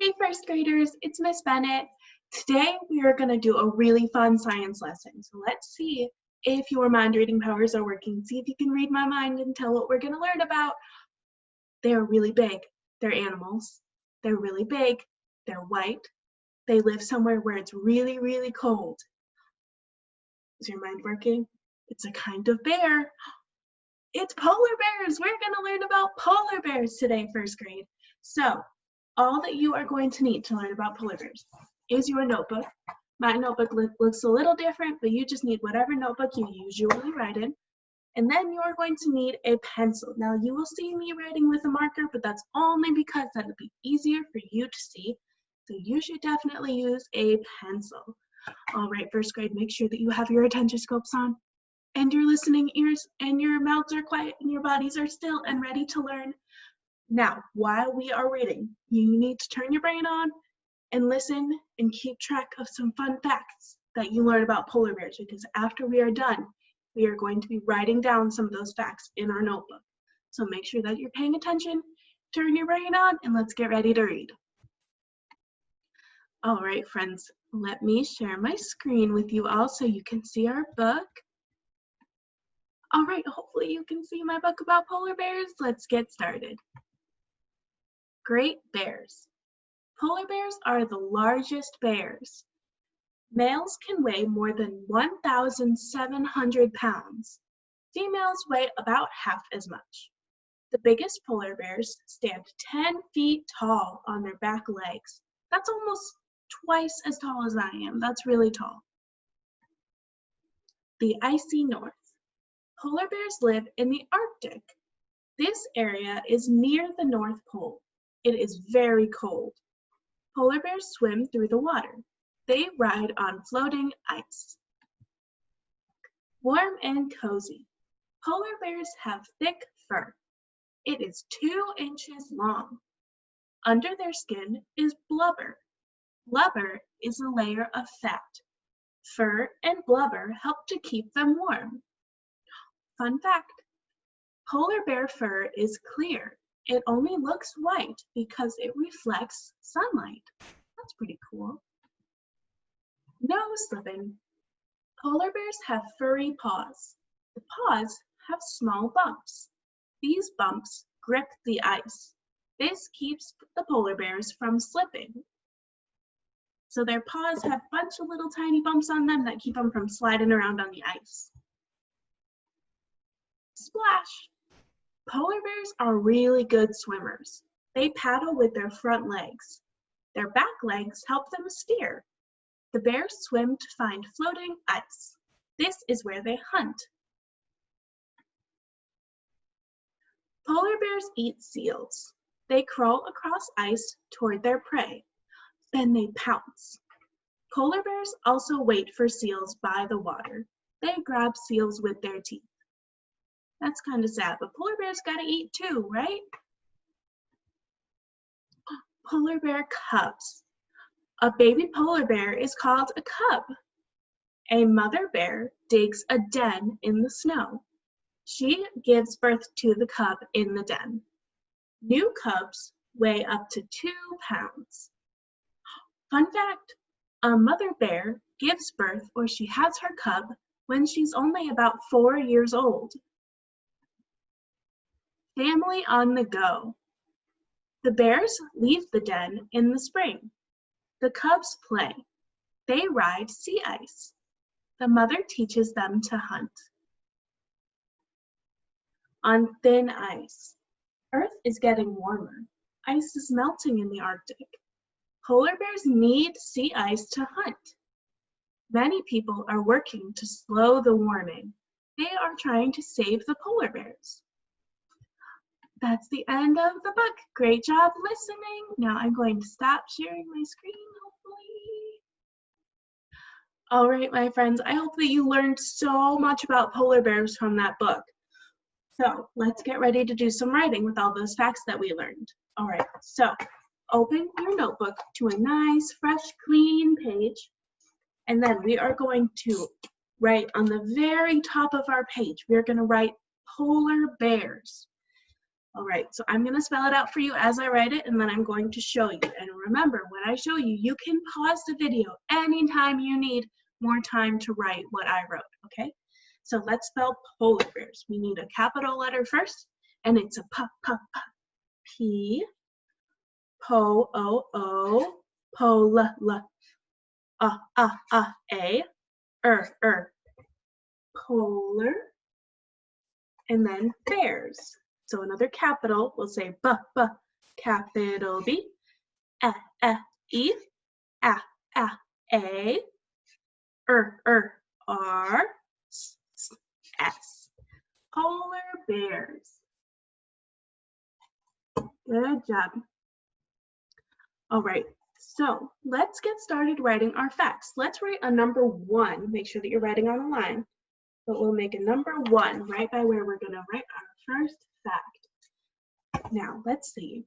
Hey first graders, it's Miss Bennett. Today we are going to do a really fun science lesson. So let's see if your mind reading powers are working. See if you can read my mind and tell what we're going to learn about. They're really big. They're animals. They're really big. They're white. They live somewhere where it's really, really cold. Is your mind working? It's a kind of bear. It's polar bears. We're going to learn about polar bears today, first grade. So all that you are going to need to learn about polar bears is your notebook. My notebook looks a little different, but you just need whatever notebook you usually write in. And then you are going to need a pencil. Now you will see me writing with a marker, but that's only because that'll be easier for you to see. So you should definitely use a pencil. All right, first grade, make sure that you have your attention scopes on and your listening ears and your mouths are quiet and your bodies are still and ready to learn. Now, while we are reading, you need to turn your brain on and listen and keep track of some fun facts that you learn about polar bears, because after we are done, we are going to be writing down some of those facts in our notebook. So make sure that you're paying attention, turn your brain on, and let's get ready to read. All right, friends, let me share my screen with you all so you can see our book. All right, hopefully you can see my book about polar bears. Let's get started. Great bears. Polar bears are the largest bears. Males can weigh more than 1,700 pounds. Females weigh about half as much. The biggest polar bears stand 10 feet tall on their back legs. That's almost twice as tall as I am. That's really tall. The icy north. Polar bears live in the Arctic. This area is near the North Pole. It is very cold. Polar bears swim through the water. They ride on floating ice. Warm and cozy. Polar bears have thick fur. It is 2 inches long. Under their skin is blubber. Blubber is a layer of fat. Fur and blubber help to keep them warm. Fun fact, polar bear fur is clear. It only looks white because it reflects sunlight. That's pretty cool. Nose slipping. Polar bears have furry paws. The paws have small bumps. These bumps grip the ice. This keeps the polar bears from slipping. So their paws have a bunch of little tiny bumps on them that keep them from sliding around on the ice. Splash. Polar bears are really good swimmers. They paddle with their front legs. Their back legs help them steer. The bears swim to find floating ice. This is where they hunt. Polar bears eat seals. They crawl across ice toward their prey. Then they pounce. Polar bears also wait for seals by the water. They grab seals with their teeth. That's kind of sad, but polar bears gotta eat too, right? Polar bear cubs. A baby polar bear is called a cub. A mother bear digs a den in the snow. She gives birth to the cub in the den. New cubs weigh up to 2 pounds. Fun fact, a mother bear gives birth, or she has her cub, when she's only about 4 years old. Family on the go. The bears leave the den in the spring. The cubs play. They ride sea ice. The mother teaches them to hunt. On thin ice. Earth is getting warmer. Ice is melting in the Arctic. Polar bears need sea ice to hunt. Many people are working to slow the warming. They are trying to save the polar bears. That's the end of the book. Great job listening. Now I'm going to stop sharing my screen, hopefully. All right, my friends, I hope that you learned so much about polar bears from that book. So let's get ready to do some writing with all those facts that we learned. All right, so open your notebook to a nice, fresh, clean page. And then we are going to write on the very top of our page, we are going to write polar bears. All right, so I'm going to spell it out for you as I write it, and then I'm going to show you. And remember, when I show you, you can pause the video anytime you need more time to write what I wrote, okay? So let's spell polar bears. We need a capital letter first, and it's a P, po, pola, a, polar, and then bears. So another capital, we'll say capital B, E, a, A, R, S. Polar bears. Good job. All right, so let's get started writing our facts. Let's write a number 1. Make sure that you're writing on a line. But we'll make a number 1 right by where we're going to write our first fact. Now, let's see.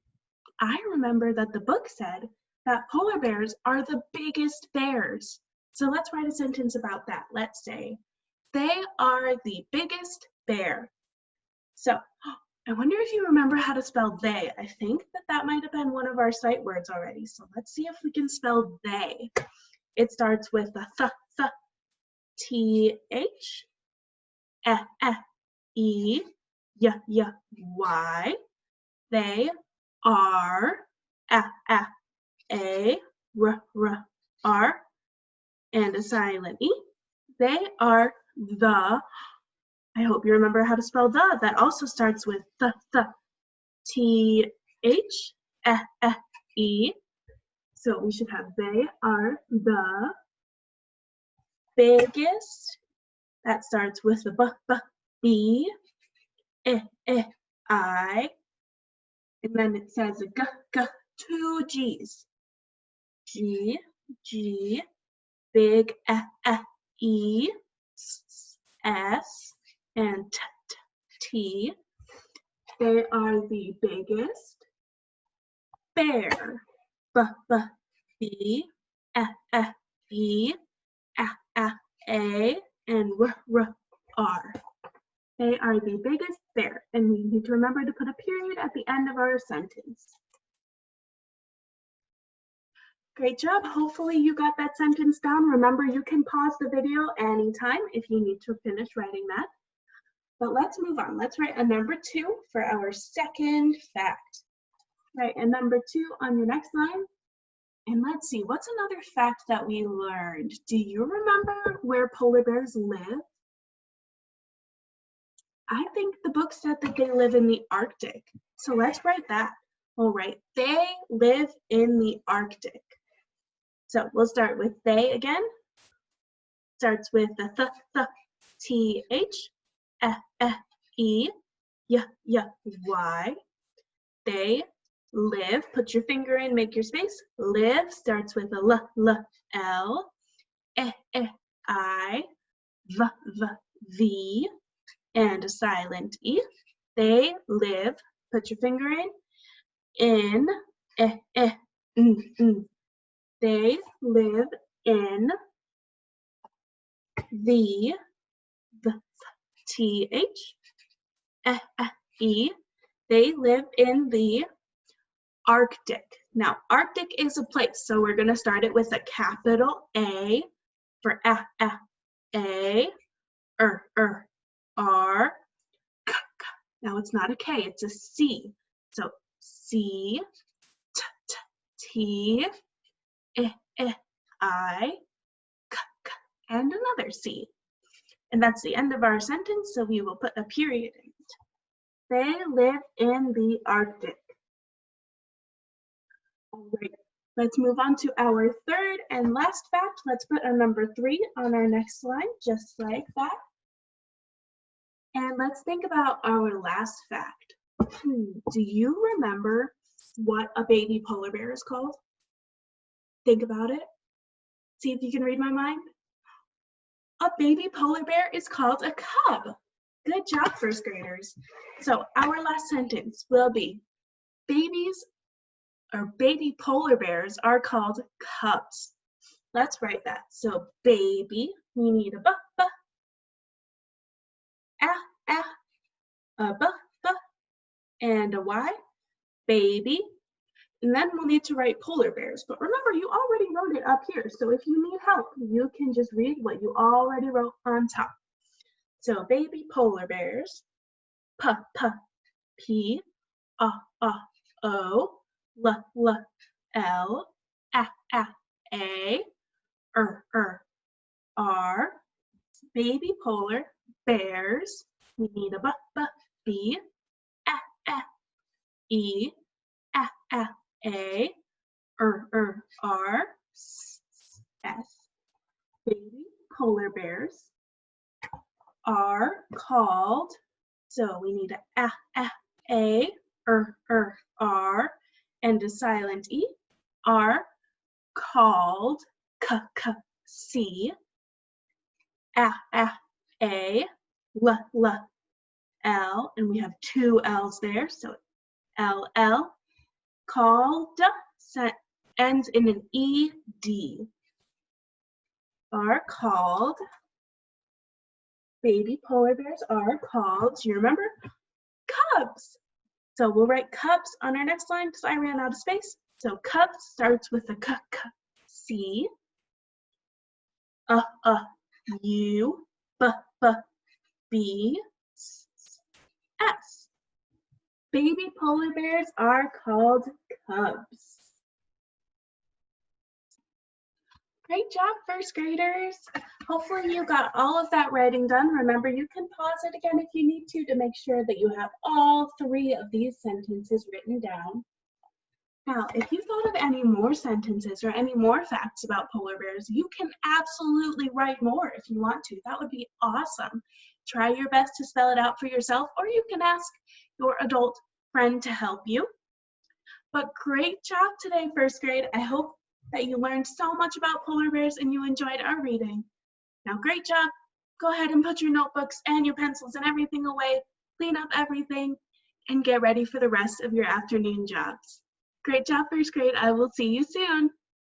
I remember that the book said that polar bears are the biggest bears. So let's write a sentence about that. Let's say, they are the biggest bear. So, I wonder if you remember how to spell they. I think that might have been one of our sight words already. So let's see if we can spell they. It starts with a th, e, y. They are a, r, and a silent e. They are the. I hope you remember how to spell the. That also starts with th, e. So we should have they are the biggest. That starts with the b, I, and then it says a 2 G's. G, big E, S, and T. They are the biggest bear. B, E, A, and R. They are the biggest bear, and we need to remember to put a period at the end of our sentence. Great job. Hopefully you got that sentence down. Remember, you can pause the video anytime if you need to finish writing that. But let's move on. Let's write a number 2 for our second fact. Write a number 2 on your next line. And let's see, what's another fact that we learned? Do you remember where polar bears live? I think the book said that they live in the Arctic. So let's write that. All right, they live in the Arctic. So we'll start with they again. Starts with the th, e, y. They live, put your finger in, make your space. Live starts with a l, I, v, and a silent e. They live, put your finger in, n. They live in the th, e. They live in the Arctic. Now, Arctic is a place, so we're going to start it with a capital A for A, R, K. Now, it's not a K, it's a C. So, C, T, I, K, and another C. And that's the end of our sentence, so we will put a period in it. They live in the Arctic. All right, let's move on to our third and last fact. Let's put a number 3 on our next line, just like that. And let's think about our last fact. Do you remember what a baby polar bear is called? Think about it. See if you can read my mind. A baby polar bear is called a cub. Good job, first graders. So our last sentence will be, baby polar bears are called cubs. Let's write that. So baby, we need a a, b, and a Y, baby. And then we'll need to write polar bears. But remember, you already wrote it up here. So if you need help, you can just read what you already wrote on top. So baby polar bears, P, P, P, O, L, L, A, R, baby polar bears. We need a B, E, A, R, S. Baby polar bears are called, so we need A, R, and a silent E, are called, C, A, L, and we have two L's there, so L, called, ends in an ED, are called, baby polar bears are called, do you remember? Cubs. So we'll write cubs on our next line because I ran out of space. So cubs starts with a C, U, B, S. Baby polar bears are called cubs. Great job, first graders. Hopefully you got all of that writing done. Remember, you can pause it again if you need to make sure that you have all three of these sentences written down. Now, if you thought of any more sentences or any more facts about polar bears, you can absolutely write more if you want to. That would be awesome. Try your best to spell it out for yourself, or you can ask your adult friend to help you. But great job today, first grade. I hope that you learned so much about polar bears and you enjoyed our reading. Now, great job. Go ahead and put your notebooks and your pencils and everything away, clean up everything, and get ready for the rest of your afternoon jobs. Great job, first grade. I will see you soon.